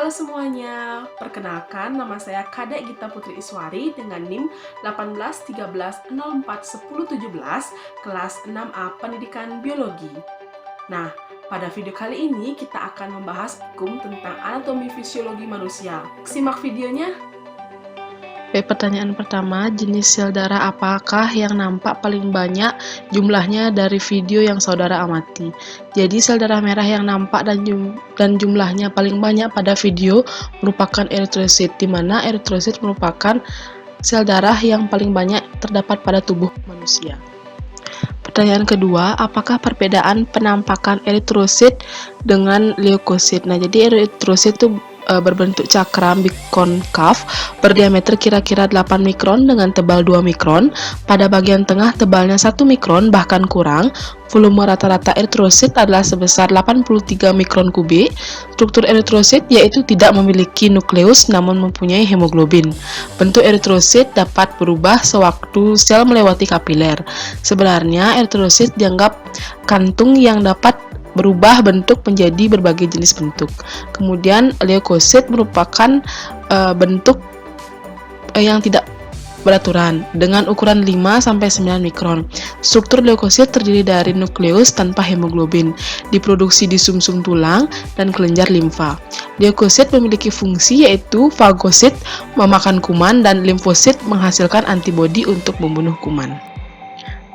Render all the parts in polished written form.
Halo semuanya, perkenalkan nama saya Kadek Gita Putri Iswari dengan NIM 1813041017 kelas 6A Pendidikan Biologi. Nah, pada video kali ini kita akan membahas hukum tentang anatomi fisiologi manusia. Simak videonya. Pertanyaan pertama, jenis sel darah apakah yang nampak paling banyak jumlahnya dari video yang saudara amati? Jadi sel darah merah yang nampak dan jumlahnya paling banyak pada video merupakan eritrosit, di mana eritrosit merupakan sel darah yang paling banyak terdapat pada tubuh manusia. Pertanyaan kedua, apakah perbedaan penampakan eritrosit dengan leukosit? Nah, jadi eritrosit itu berbentuk cakram bikonkav berdiameter kira-kira 8 mikron dengan tebal 2 mikron. Pada bagian tengah tebalnya 1 mikron bahkan kurang. Volume rata-rata eritrosit adalah sebesar 83 mikron kubik. Struktur eritrosit yaitu tidak memiliki nukleus namun mempunyai hemoglobin. Bentuk eritrosit dapat berubah sewaktu sel melewati kapiler. Sebenarnya eritrosit dianggap kantung yang dapat berubah bentuk menjadi berbagai jenis bentuk. Kemudian leukosit merupakan bentuk yang tidak beraturan dengan ukuran 5-9 mikron. Struktur leukosit terdiri dari nukleus tanpa hemoglobin, diproduksi di sumsum tulang dan kelenjar limfa. Leukosit memiliki fungsi yaitu fagosit memakan kuman dan limfosit menghasilkan antibodi untuk membunuh kuman.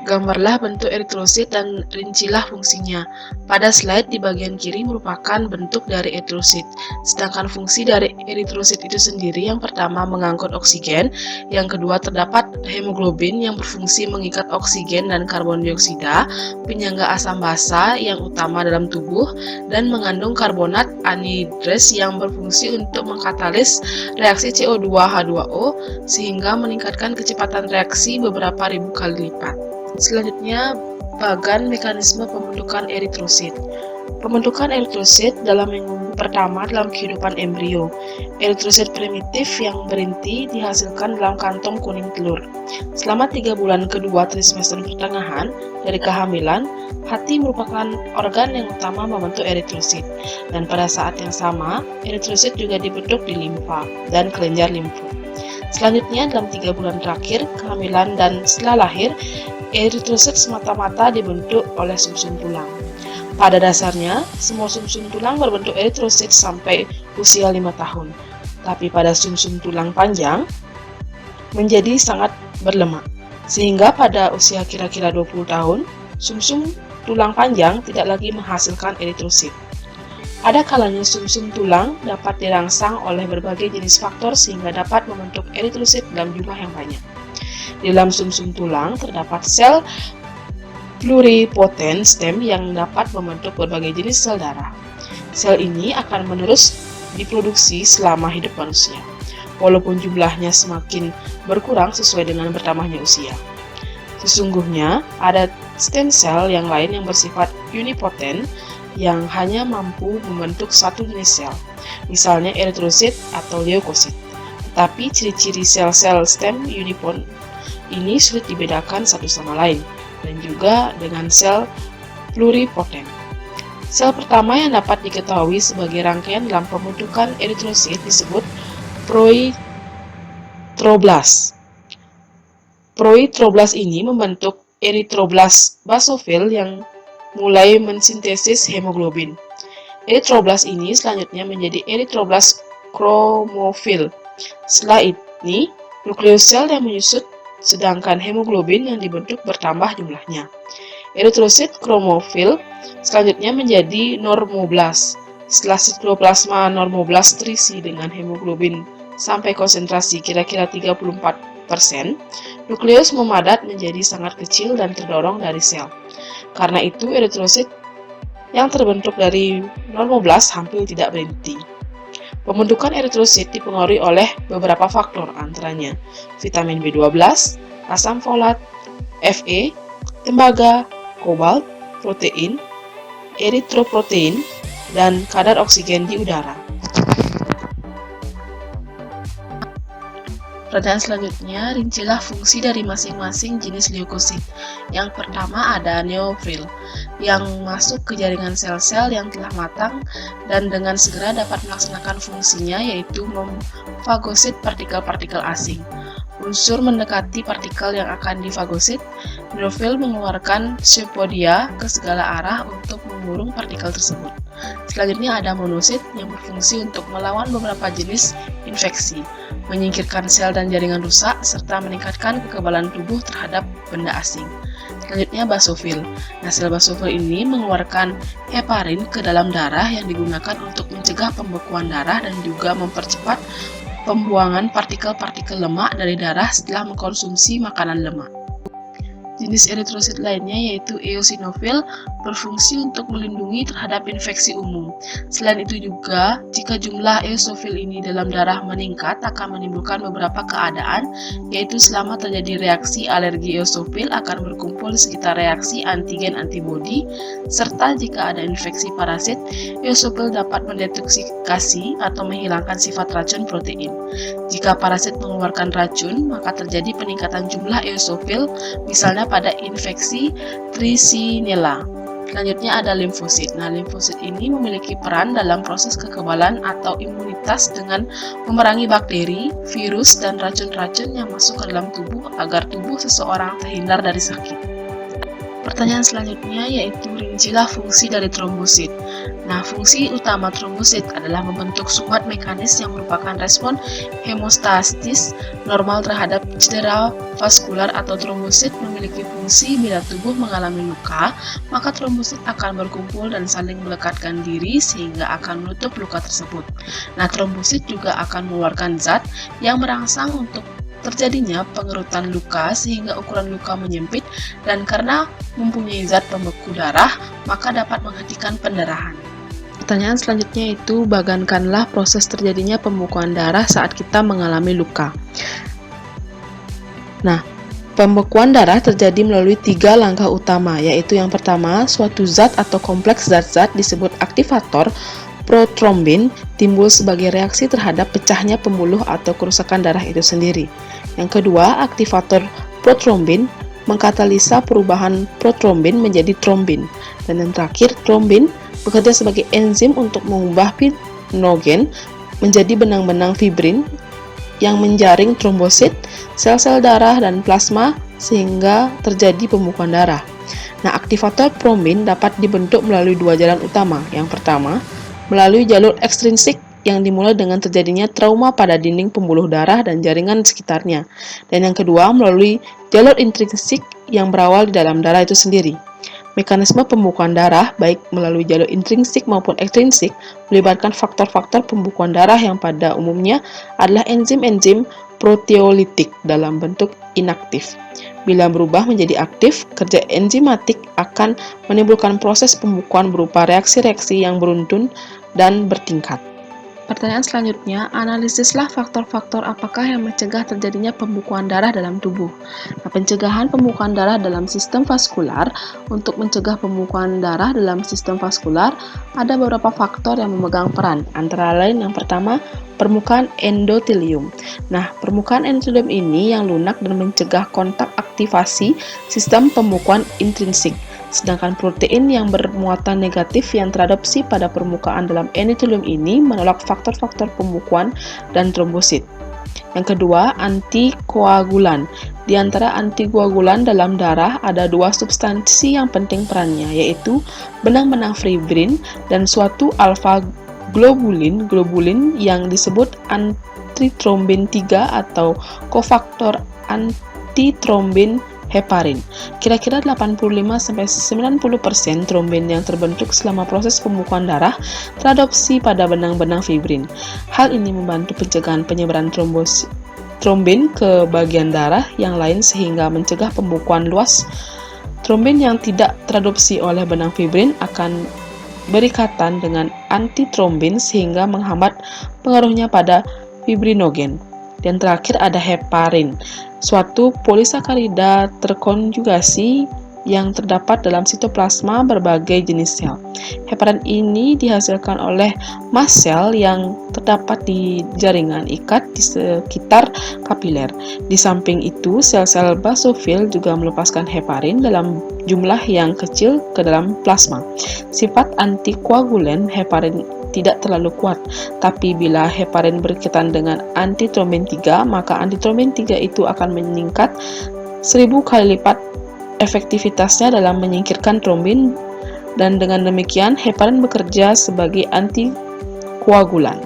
Gambarlah bentuk eritrosit dan rincilah fungsinya. Pada slide di bagian kiri merupakan bentuk dari eritrosit. Sedangkan fungsi dari eritrosit itu sendiri, yang pertama mengangkut oksigen, yang kedua terdapat hemoglobin yang berfungsi mengikat oksigen dan karbon dioksida, penyangga asam basa yang utama dalam tubuh, dan mengandung karbonat anhidrous yang berfungsi untuk mengkatalis reaksi CO2H2O sehingga meningkatkan kecepatan reaksi beberapa ribu kali lipat. Selanjutnya, bagan mekanisme pembentukan eritrosit. Pembentukan eritrosit dalam minggu pertama dalam kehidupan embrio. Eritrosit primitif yang berinti dihasilkan dalam kantong kuning telur. Selama 3 bulan kedua trimester pertengahan dari kehamilan, hati merupakan organ yang utama membentuk eritrosit. Dan pada saat yang sama, eritrosit juga dibentuk di limfa dan kelenjar limfu. Selanjutnya, dalam 3 bulan terakhir kehamilan dan setelah lahir, eritrosit semata-mata dibentuk oleh sumsum tulang. Pada dasarnya, semua sumsum tulang berbentuk eritrosit sampai usia 5 tahun. Tapi pada sumsum tulang panjang menjadi sangat berlemak. Sehingga pada usia kira-kira 20 tahun, sumsum tulang panjang tidak lagi menghasilkan eritrosit. Ada kalanya sumsum tulang dapat dirangsang oleh berbagai jenis faktor sehingga dapat membentuk eritrosit dalam jumlah yang banyak. Di dalam sumsum tulang terdapat sel pluripotent stem yang dapat membentuk berbagai jenis sel darah. Sel ini akan menerus diproduksi selama hidup manusia, walaupun jumlahnya semakin berkurang sesuai dengan bertambahnya usia. Sesungguhnya, ada stem sel yang lain yang bersifat unipotent yang hanya mampu membentuk satu jenis sel, misalnya eritrosit atau leukosit. Tetapi ciri-ciri sel-sel stem unipotent ini sulit dibedakan satu sama lain, dan juga dengan sel pluripotent. Sel pertama yang dapat diketahui sebagai rangkaian dalam pembentukan eritrosit disebut proitroblast. Proitroblast ini membentuk eritroblast basofil yang mulai mensintesis hemoglobin. Eritroblast ini selanjutnya menjadi eritroblast chromofil. Setelah ini, nukleus sel yang menyusut sedangkan hemoglobin yang dibentuk bertambah jumlahnya. Eritrosit chromofil selanjutnya menjadi normoblast. Setelah sitoplasma normoblast terisi dengan hemoglobin sampai konsentrasi kira-kira 34%, nukleus memadat menjadi sangat kecil dan terdorong dari sel. Karena itu, eritrosit yang terbentuk dari normoblast hampir tidak berhenti. Pembentukan eritrosit dipengaruhi oleh beberapa faktor, antaranya vitamin B12, asam folat, Fe, tembaga, kobalt, protein, eritroprotein, dan kadar oksigen di udara. Pertanyaan selanjutnya, rincilah fungsi dari masing-masing jenis leukosit. Yang pertama ada neutrofil, yang masuk ke jaringan sel-sel yang telah matang dan dengan segera dapat melaksanakan fungsinya, yaitu memfagosit partikel-partikel asing. Unsur mendekati partikel yang akan difagosit, neutrofil mengeluarkan pseudopodia ke segala arah untuk mengurung partikel tersebut. Selanjutnya ada monosit yang berfungsi untuk melawan beberapa jenis infeksi, menyingkirkan sel dan jaringan rusak, serta meningkatkan kekebalan tubuh terhadap benda asing. Selanjutnya basofil. Nah, sel basofil ini mengeluarkan heparin ke dalam darah yang digunakan untuk mencegah pembekuan darah dan juga mempercepat pembuangan partikel-partikel lemak dari darah setelah mengkonsumsi makanan lemak. Jenis eritrosit lainnya yaitu eosinofil berfungsi untuk melindungi terhadap infeksi umum. Selain itu juga, jika jumlah eosinophil ini dalam darah meningkat akan menimbulkan beberapa keadaan, yaitu selama terjadi reaksi alergi eosinofil akan berkumpul di sekitar reaksi antigen-antibodi, serta jika ada infeksi parasit, eosinofil dapat mendetoksifikasi atau menghilangkan sifat racun protein. Jika parasit mengeluarkan racun, maka terjadi peningkatan jumlah eosinofil, misalnya pada infeksi Trichinella. Selanjutnya ada limfosit. Nah, limfosit ini memiliki peran dalam proses kekebalan atau imunitas dengan memerangi bakteri, virus, dan racun-racun yang masuk ke dalam tubuh agar tubuh seseorang terhindar dari sakit. Pertanyaan selanjutnya yaitu rincilah fungsi dari trombosit. Nah, fungsi utama trombosit adalah membentuk sumbat mekanis yang merupakan respon hemostasis normal terhadap cedera vaskular atau trombosit memiliki fungsi bila tubuh mengalami luka, maka trombosit akan berkumpul dan saling melekatkan diri sehingga akan menutup luka tersebut. Nah, trombosit juga akan mengeluarkan zat yang merangsang untuk terjadinya pengerutan luka sehingga ukuran luka menyempit dan karena mempunyai zat pembeku darah maka dapat menghentikan pendarahan. Pertanyaan selanjutnya itu bagaimanalah proses terjadinya pembekuan darah saat kita mengalami luka. Nah, pembekuan darah terjadi melalui 3 langkah utama, yaitu yang pertama, suatu zat atau kompleks zat-zat disebut aktivator protrombin timbul sebagai reaksi terhadap pecahnya pembuluh atau kerusakan darah itu sendiri. Yang kedua, aktivator protrombin mengkatalisa perubahan protrombin menjadi trombin. Dan yang terakhir, trombin bekerja sebagai enzim untuk mengubah fibrinogen menjadi benang-benang fibrin yang menjaring trombosit, sel-sel darah, dan plasma sehingga terjadi pembekuan darah. Nah, aktivator trombin dapat dibentuk melalui 2 jalan utama. Yang pertama, melalui jalur ekstrinsik yang dimulai dengan terjadinya trauma pada dinding pembuluh darah dan jaringan sekitarnya. Dan yang kedua, melalui jalur intrinsik yang berawal di dalam darah itu sendiri. Mekanisme pembekuan darah, baik melalui jalur intrinsik maupun ekstrinsik, melibatkan faktor-faktor pembekuan darah yang pada umumnya adalah enzim-enzim proteolitik dalam bentuk inaktif. Bila berubah menjadi aktif, kerja enzimatik akan menimbulkan proses pembekuan berupa reaksi-reaksi yang beruntun dan bertingkat. Pertanyaan selanjutnya, analisislah faktor-faktor apakah yang mencegah terjadinya pembekuan darah dalam tubuh. Nah, pencegahan pembekuan darah dalam sistem vaskular. Untuk mencegah pembekuan darah dalam sistem vaskular, ada beberapa faktor yang memegang peran. Antara lain yang pertama, permukaan endotelium. Nah, permukaan endotelium ini yang lunak dan mencegah kontak aktivasi sistem pembekuan intrinsik. Sedangkan protein yang bermuatan negatif yang teradopsi pada permukaan dalam endotelium ini menolak faktor-faktor pembekuan dan trombosit. Yang kedua, antikoagulan. Di antara antikoagulan dalam darah ada 2 substansi yang penting perannya, yaitu benang-benang fibrin dan suatu alfa globulin yang disebut antitrombin 3 atau kofaktor antitrombin heparin. Kira-kira 85-90% trombin yang terbentuk selama proses pembekuan darah teradopsi pada benang-benang fibrin. Hal ini membantu pencegahan penyebaran trombin ke bagian darah yang lain sehingga mencegah pembekuan luas. Trombin yang tidak teradopsi oleh benang fibrin akan berikatan dengan antitrombin sehingga menghambat pengaruhnya pada fibrinogen. Dan terakhir ada heparin, suatu polisakarida terkonjugasi yang terdapat dalam sitoplasma berbagai jenis sel. Heparin ini dihasilkan oleh mast sel yang terdapat di jaringan ikat di sekitar kapiler. Di samping itu, sel-sel basofil juga melepaskan heparin dalam jumlah yang kecil ke dalam plasma. Sifat antikoagulen heparin tidak terlalu kuat, tapi bila heparin berkaitan dengan antitrombin 3, maka antitrombin 3 itu akan meningkat 1000 kali lipat efektivitasnya dalam menyingkirkan trombin, dan dengan demikian heparin bekerja sebagai antikoagulan.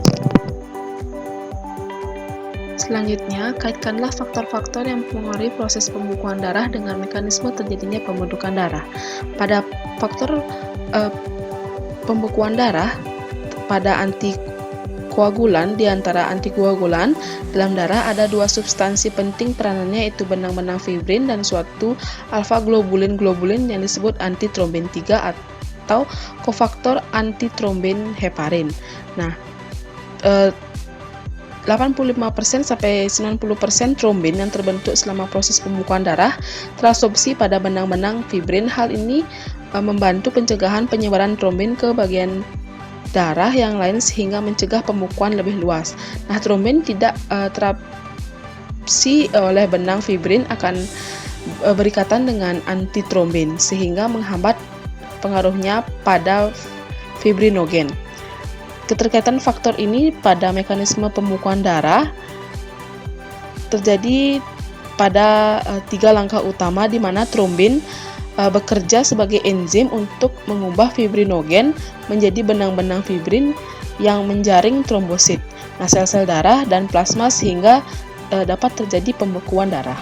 Selanjutnya, kaitkanlah faktor-faktor yang mempengaruhi proses pembekuan darah dengan mekanisme terjadinya pembentukan darah. Pada faktor pembekuan darah, pada antikoagulan, di antara antikoagulan dalam darah ada dua substansi penting peranannya, yaitu benang-benang fibrin dan suatu alfa-globulin yang disebut antitrombin 3 atau kofaktor antitrombin heparin. Nah, 85% sampai 90% trombin yang terbentuk selama proses pembekuan darah terabsorpsi pada benang-benang fibrin. Hal ini membantu pencegahan penyebaran trombin ke bagian darah yang lain sehingga mencegah pembekuan lebih luas. Nah, trombin tidak terabsorpsi oleh benang fibrin akan berikatan dengan antitrombin sehingga menghambat pengaruhnya pada fibrinogen. Keterkaitan faktor ini pada mekanisme pembekuan darah terjadi pada 3 langkah utama, di mana trombin bekerja sebagai enzim untuk mengubah fibrinogen menjadi benang-benang fibrin yang menjaring trombosit, sel-sel darah dan plasma sehingga dapat terjadi pembekuan darah.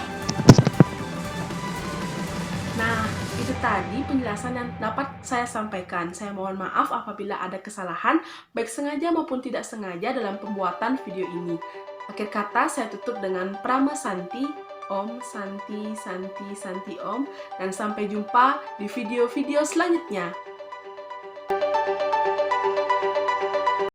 Nah, itu tadi penjelasan yang dapat saya sampaikan. Saya mohon maaf apabila ada kesalahan, baik sengaja maupun tidak sengaja dalam pembuatan video ini. Akhir kata, saya tutup dengan Prama Santi, Om Santi Santi Santi Om, dan sampai jumpa di video-video selanjutnya.